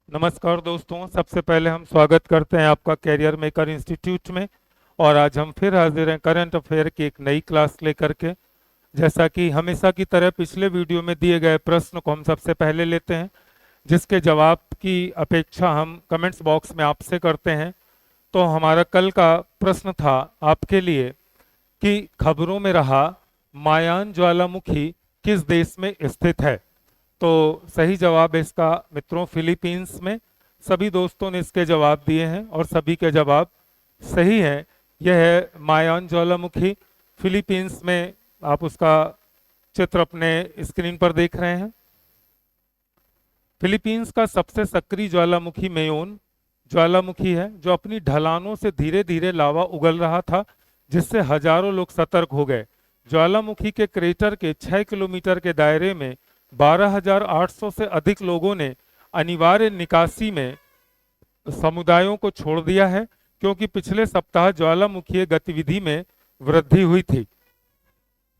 नमस्कार दोस्तों, सबसे पहले हम स्वागत करते हैं आपका कैरियर मेकर इंस्टीट्यूट में। और आज हम फिर हाजिर हैं करंट अफेयर की एक नई क्लास लेकर के। जैसा कि हमेशा की तरह पिछले वीडियो में दिए गए प्रश्न को हम सबसे पहले लेते हैं, जिसके जवाब की अपेक्षा हम कमेंट्स बॉक्स में आपसे करते हैं। तो हमारा कल का प्रश्न था आपके लिए कि खबरों में रहा मायान ज्वालामुखी किस देश में स्थित है। तो सही जवाब है इसका मित्रों फिलीपींस में। सभी दोस्तों ने इसके जवाब दिए हैं और सभी के जवाब सही हैं। यह है मायान ज्वालामुखी, फिलीपींस में। आप उसका चित्र अपने स्क्रीन पर देख रहे हैं। फिलीपींस का सबसे सक्रिय ज्वालामुखी मेयोन ज्वालामुखी है, जो अपनी ढलानों से धीरे धीरे लावा उगल रहा था, जिससे हजारों लोग सतर्क हो गए। ज्वालामुखी के क्रेटर के 6 किलोमीटर के दायरे में 12,800 से अधिक लोगों ने अनिवार्य निकासी में समुदायों को छोड़ दिया है, क्योंकि पिछले सप्ताह ज्वालामुखीय गतिविधि में वृद्धि हुई थी।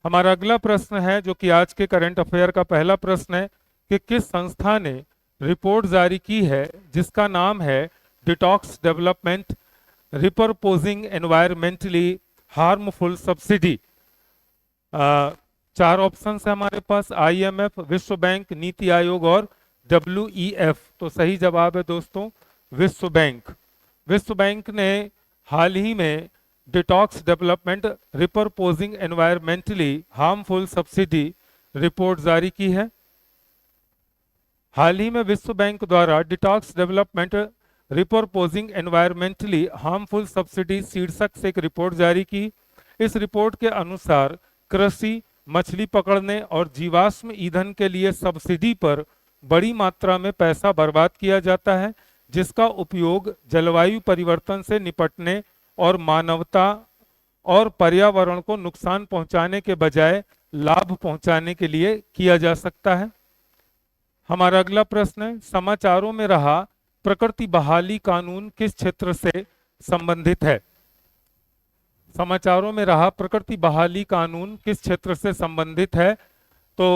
हमारा अगला प्रश्न है, जो कि आज के करंट अफेयर का पहला प्रश्न है, कि किस संस्था ने रिपोर्ट जारी की है जिसका नाम है detox development repurposing environmentally harmful subsidy. चार ऑप्शन है हमारे पास: IMF, विश्व बैंक, नीति आयोग और WEF। तो सही जवाब है दोस्तों विश्व बैंक। विश्व बैंक ने हाल ही में detox development repurposing environmentally harmful subsidy report जारी की है। हाल ही में विश्व बैंक द्वारा detox development repurposing environmentally harmful subsidy शीर्षक से एक रिपोर्ट जारी की। इस रिपोर्ट के अनुसार कृषि, मछली पकड़ने और जीवाश्म ईंधन के लिए सब्सिडी पर बड़ी मात्रा में पैसा बर्बाद किया जाता है, जिसका उपयोग जलवायु परिवर्तन से निपटने और मानवता और पर्यावरण को नुकसान पहुंचाने के बजाय लाभ पहुंचाने के लिए किया जा सकता है। हमारा अगला प्रश्न है, समाचारों में रहा प्रकृति बहाली कानून किस क्षेत्र से संबंधित है। समाचारों में रहा प्रकृति बहाली कानून किस क्षेत्र से संबंधित है। तो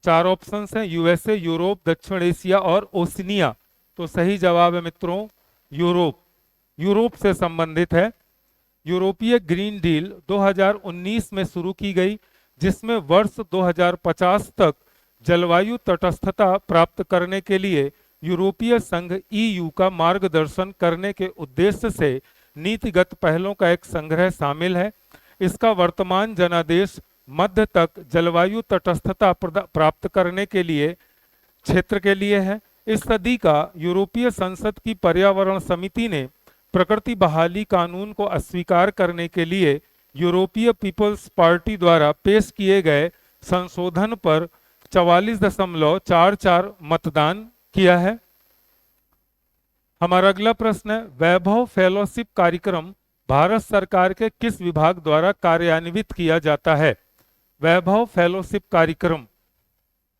चार ऑप्शंस हैं: USA, यूरोप, दक्षिण एशिया और ओशिनिया। तो सही जवाब है मित्रों यूरोप। यूरोप से संबंधित है। यूरोपीय ग्रीन डील 2019 में शुरू की गई, जिसमें वर्ष 2050 तक जलवायु तटस्थता प्राप्त करने के लिए यूरोपीय संघ EU का मार्गदर्शन करने के उद्देश्य से नीतिगत पहलों का एक संग्रह शामिल है। इसका वर्तमान जनादेश मध्य तक जलवायु तटस्थता प्राप्त करने के लिए क्षेत्र के लिए है। इस सदी का यूरोपीय संसद की पर्यावरण समिति ने प्रकृति बहाली कानून को अस्वीकार करने के लिए यूरोपीय पीपल्स पार्टी द्वारा पेश किए गए संशोधन पर 44.44 मतदान किया है। हमारा अगला प्रश्न है, वैभव फेलोशिप कार्यक्रम भारत सरकार के किस विभाग द्वारा कार्यान्वित किया जाता है। वैभव फेलोशिप कार्यक्रम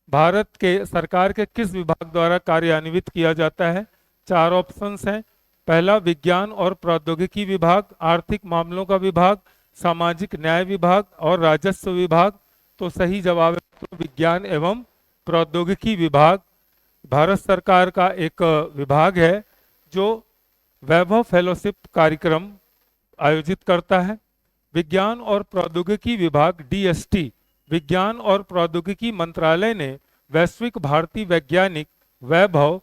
भारत के सरकार के किस विभाग द्वारा कार्यान्वित किया जाता है। चार ऑप्शंस हैं: पहला विज्ञान और प्रौद्योगिकी विभाग, आर्थिक मामलों का विभाग, सामाजिक न्याय विभाग और राजस्व विभाग। तो सही जवाब है विज्ञान एवं प्रौद्योगिकी विभाग भारत सरकार का एक विभाग है जो वैभव फेलोशिप कार्यक्रम आयोजित करता है। विज्ञान और प्रौद्योगिकी विभाग DST विज्ञान और प्रौद्योगिकी मंत्रालय ने वैश्विक भारतीय वैज्ञानिक वैभव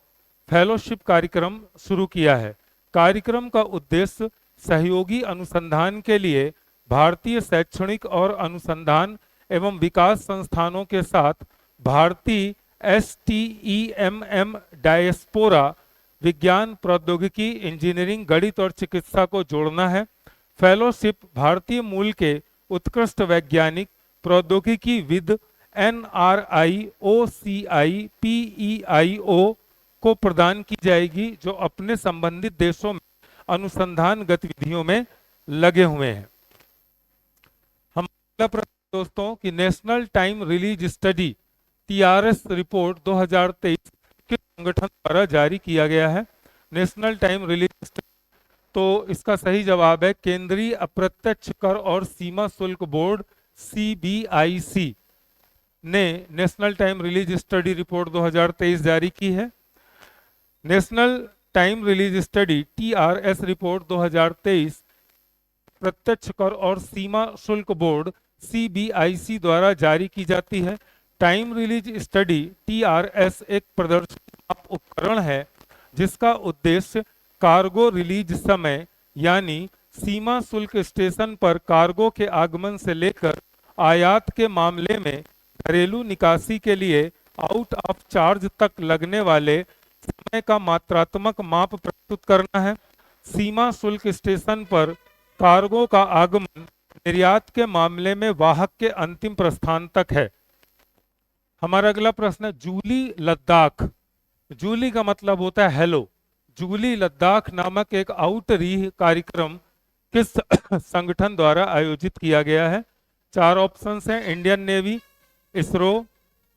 फेलोशिप कार्यक्रम शुरू किया है। कार्यक्रम का उद्देश्य सहयोगी अनुसंधान के लिए भारतीय शैक्षणिक और अनुसंधान एवं विकास संस्थानों के साथ भारतीय STEMM डायस्पोरा विज्ञान, प्रौद्योगिकी, इंजीनियरिंग, गणित और चिकित्सा को जोड़ना है। फेलोशिप भारतीय मूल के उत्कृष्ट वैज्ञानिक, प्रौद्योगिकीविद, NRI, OCI, PEIO को प्रदान की जाएगी, जो अपने संबंधित देशों में अनुसंधान गतिविधियों में लगे हुए हैं। हम अगला प्रश्न दोस्तों कि national time release study TRS report 2023 किस संगठन द्वारा जारी किया गया है। नेशनल टाइम रिलीज, तो इसका सही जवाब है केंद्रीय अप्रत्यक्ष कर और सीमा शुल्क बोर्ड CBIC ने national time release study report 2023 जारी की है। National time release study TRS report 2023 प्रत्यक्ष कर और सीमा शुल्क बोर्ड CBIC द्वारा जारी की जाती है। टाइम रिलीज स्टडी TRS एक प्रदर्शन माप उपकरण है जिसका उद्देश्य कार्गो रिलीज समय यानी सीमा शुल्क स्टेशन पर कार्गो के आगमन से लेकर आयात के मामले में घरेलू निकासी के लिए आउट ऑफ चार्ज तक लगने वाले समय का मात्रात्मक माप प्रस्तुत करना है। सीमा शुल्क स्टेशन पर कार्गो का आगमन निर्यात के मामले में वाहक के अंतिम प्रस्थान तक है। हमारा अगला प्रश्न है जूली लद्दाख। जूली का मतलब होता है हेलो। जूली लद्दाख नामक एक आउटरीच कार्यक्रम किस संगठन द्वारा आयोजित किया गया है? 4 ऑप्शंस हैं, Indian navy, ISRO,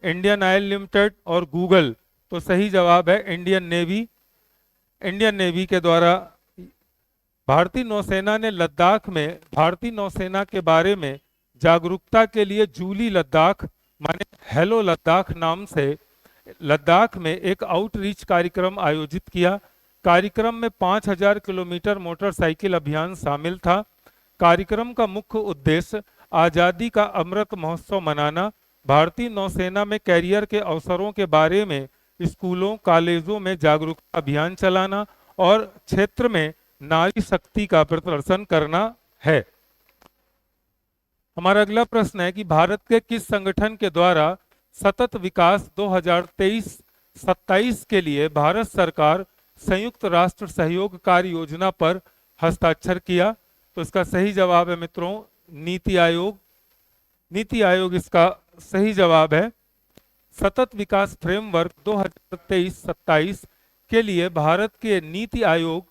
Indian oil limited और गूगल। तो सही जवाब है इंडियन नेवी। इंडियन नेवी के द्वारा भारतीय नौसेना ने लद्दाख में भारतीय नौसेना के बारे में जागरूकता के लिए जूली लद्दाख माने हेलो लद्दाख नाम से लद्दाख में एक आउटरीच कार्यक्रम आयोजित किया। कार्यक्रम में 5000 किलोमीटर मोटरसाइकिल अभियान शामिल था। कार्यक्रम का मुख्य उद्देश्य आज़ादी का अमृत महोत्सव मनाना, भारतीय नौसेना में कैरियर के अवसरों के बारे में स्कूलों कॉलेजों में जागरूकता अभियान चलाना और क्षेत्र में नारी शक्ति का प्रदर्शन करना है। हमारा अगला प्रश्न है कि भारत के किस संगठन के द्वारा सतत विकास 2023-27 के लिए भारत सरकार संयुक्त राष्ट्र सहयोग कार्य योजना पर हस्ताक्षर किया? तो इसका सही जवाब है मित्रों नीति आयोग। नीति आयोग इसका सही जवाब है। सतत विकास फ्रेमवर्क 2023-27 के लिए भारत के नीति आयोग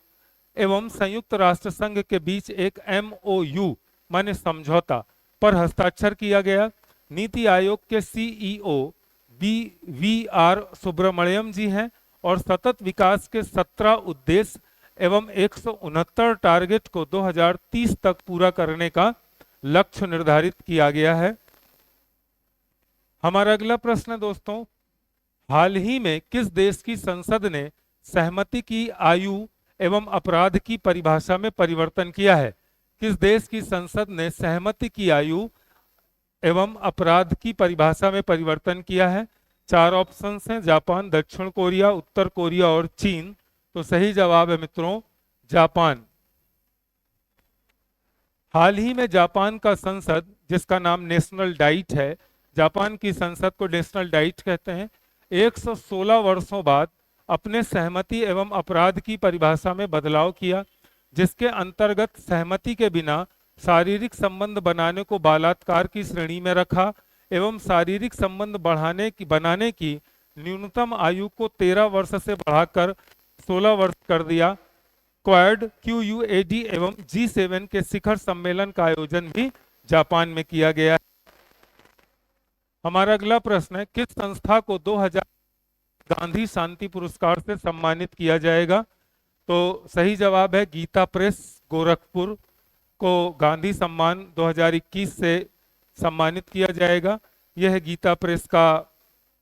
एवं संयुक्त राष्ट्र संघ के बीच एक MOU माने समझौता पर हस्ताक्षर किया गया। नीति आयोग के CEO VR सुब्रमण्यम जी हैं और सतत विकास के 17 उद्देश्य एवं 169 टारगेट को 2030 तक पूरा करने का लक्ष्य निर्धारित किया गया है। हमारा अगला प्रश्न है दोस्तों, हाल ही में किस देश की संसद ने सहमति की आयु एवं अपराध की परिभाषा में परिवर्तन किया है? किस देश की संसद ने सहमति की आयु एवं अपराध की परिभाषा में परिवर्तन किया है? 4 ऑप्शन हैं, जापान, दक्षिण कोरिया, उत्तर कोरिया और चीन। तो सही जवाब है मित्रों जापान। हाल ही में जापान का संसद जिसका नाम नेशनल डाइट है, जापान की संसद को नेशनल डाइट कहते हैं, 116 वर्षों बाद अपने सहमति एवं अपराध की परिभाषा में बदलाव किया, जिसके अंतर्गत सहमति के बिना शारीरिक संबंध बनाने को बलात्कार की श्रेणी में रखा एवं शारीरिक संबंध बनाने की न्यूनतम आयु को 13 वर्ष से बढ़ाकर 16 वर्ष कर दिया। क्वाड QUAD एवं G7 के शिखर सम्मेलन का आयोजन भी जापान में किया गया। हमारा अगला प्रश्न है किस संस्था को 2000 गांधी शांति पुरस्कार से सम्मानित किया जाएगा? तो सही जवाब है गीता प्रेस गोरखपुर को गांधी सम्मान 2021 से सम्मानित किया जाएगा। यह है गीता प्रेस का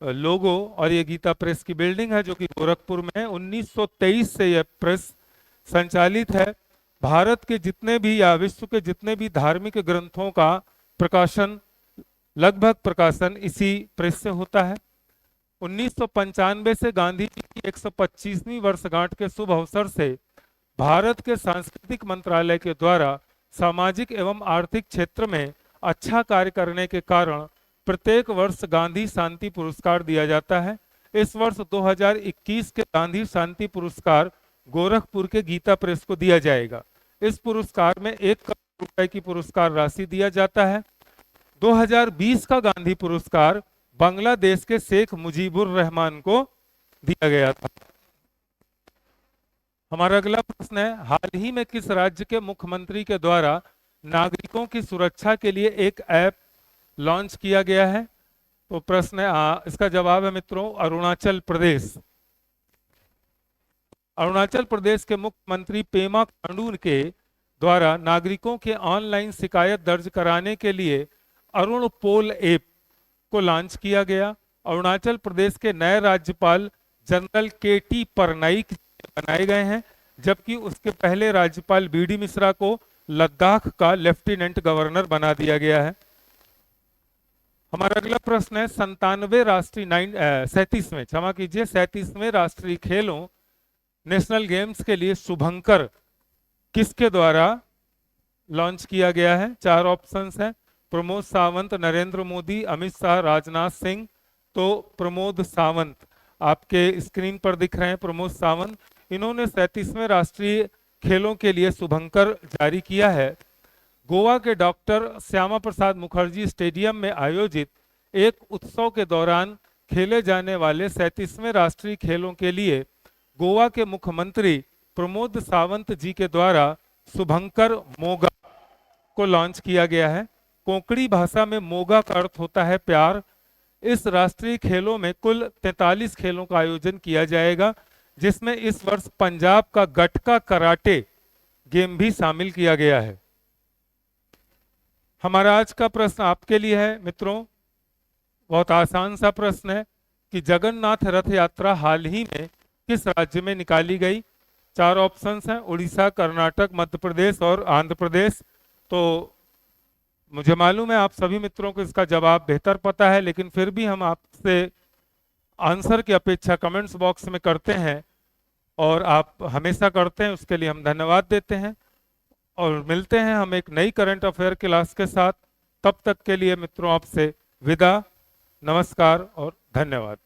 लोगो और ये गीता प्रेस की बिल्डिंग है जो कि गोरखपुर में है। 1923 से यह प्रेस संचालित है। भारत के जितने भी या विश्व के जितने भी धार्मिक ग्रंथों का प्रकाशन लगभग प्रकाशन इसी प्रेस से होता है। 1995 से गांधी जी की 125वीं वर्षगांठ के शुभ अवसर से भारत के सांस्कृतिक मंत्रालय के द्वारा सामाजिक एवं आर्थिक क्षेत्र में अच्छा कार्य करने के कारण प्रत्येक वर्ष गांधी शांति पुरस्कार दिया जाता है। इस वर्ष 2021 के गांधी शांति पुरस्कार गोरखपुर के गीता प्रेस को दिया जाएगा। इस पुरस्कार में 1 करोड़ रुपए की पुरस्कार राशि दिया जाता है। 2020 का गांधी पुरस्कार बांग्लादेश के शेख मुजीबुर रहमान को दिया गया था। हमारा अगला प्रश्न है हाल ही में किस राज्य के मुख्यमंत्री के द्वारा नागरिकों की सुरक्षा के लिए एक ऐप लॉन्च किया गया है? तो प्रश्न है इसका जवाब है मित्रों अरुणाचल प्रदेश। अरुणाचल प्रदेश के मुख्यमंत्री पेमा खांडू के द्वारा नागरिकों के ऑनलाइन शिकायत दर्ज कराने के लिए अरुण पोल ऐप को लॉन्च किया गया। अरुणाचल प्रदेश के नए राज्यपाल जनरल के.टी. परनाइक बनाए गए हैं, जबकि उसके पहले राज्यपाल बी.डी. मिश्रा को लद्दाख का लेफ्टिनेंट गवर्नर बना दिया गया है। हमारा अगला प्रश्न है 37वें राष्ट्रीय खेलों नेशनल गेम्स के लिए शुभंकर किसके द्वारा लॉन्च किया गया है? 4 ऑप्शंस हैं, प्रमोद सावंत, नरेंद्र मोदी, अमित शाह, राजनाथ सिंह। तो प्रमोद सावंत आपके स्क्रीन पर दिख रहे हैं, प्रमोद सावंत। इन्होंने 37वें राष्ट्रीय खेलों के लिए शुभंकर जारी किया है। गोवा के डॉक्टर श्यामा प्रसाद मुखर्जी स्टेडियम में आयोजित एक उत्सव के दौरान खेले जाने वाले 37वें राष्ट्रीय खेलों के लिए गोवा के मुख्यमंत्री प्रमोद सावंत जी के द्वारा शुभंकर मोगा को लॉन्च किया गया है। कोंकणी भाषा में मोगा का अर्थ होता है प्यार। इस राष्ट्रीय खेलों में कुल 43 खेलों का आयोजन किया जाएगा, जिसमें इस वर्ष पंजाब का गटका कराटे गेम भी शामिल किया गया है। हमारा आज का प्रश्न आपके लिए है मित्रों, बहुत आसान सा प्रश्न है कि जगन्नाथ रथ यात्रा हाल ही में किस राज्य में निकाली गई? 4 ऑप्शंस हैं, उड़ीसा, कर्नाटक, मध्य प्रदेश और आंध्र प्रदेश। तो मुझे मालूम है आप सभी मित्रों को इसका जवाब बेहतर पता है, लेकिन फिर भी हम आपसे आंसर की अपेक्षा कमेंट्स बॉक्स में करते हैं, और आप हमेशा करते हैं, उसके लिए हम धन्यवाद देते हैं। और मिलते हैं हम एक नई करंट अफेयर क्लास के साथ। तब तक के लिए मित्रों आपसे विदा, नमस्कार और धन्यवाद।